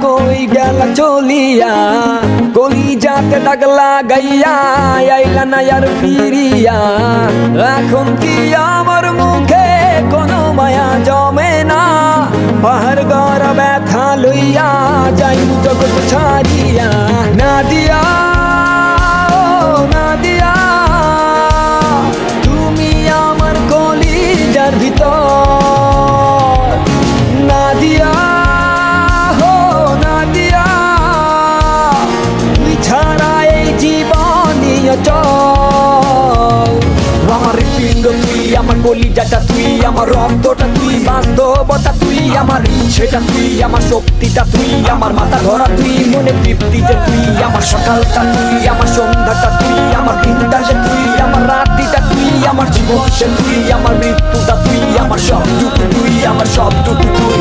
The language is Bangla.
কই গেলা চলিয়া কলিজাতে দাগ লাগাইয়া আইলা না আর ফিরিয়া এখন কি আমার মুখে কোনো মায়া জমে না পাহাড় গড় ব্যথা লইয়া যাই জগৎ ছাড়িয়া নাদিয়া নাদিয়া তুমি আমার কলিজার ভিতর নাদিয়া হো নাদিয়া তুই ছাড়া এই জীবনই অচল আমার হৃৎপিণ্ড তুই আমার কলিজাটা তুই আমার রক্তটা তুই বাস্তবতা তুই আমার ইচ্ছেটা তুই আমার শক্তিটা তুই আমার মাথা ধরা তুই মনে তৃপ্তিতে তুই আমার সকালটা তুই আমার সন্ধ্যাটা তুই আমার দিনটা সে তুই আমার রাত্রিটা তুই আমার জীবন সে তুই আমার মৃত্যুটা তুই আমার সবটুকু তুই আমার সবটুকু তুই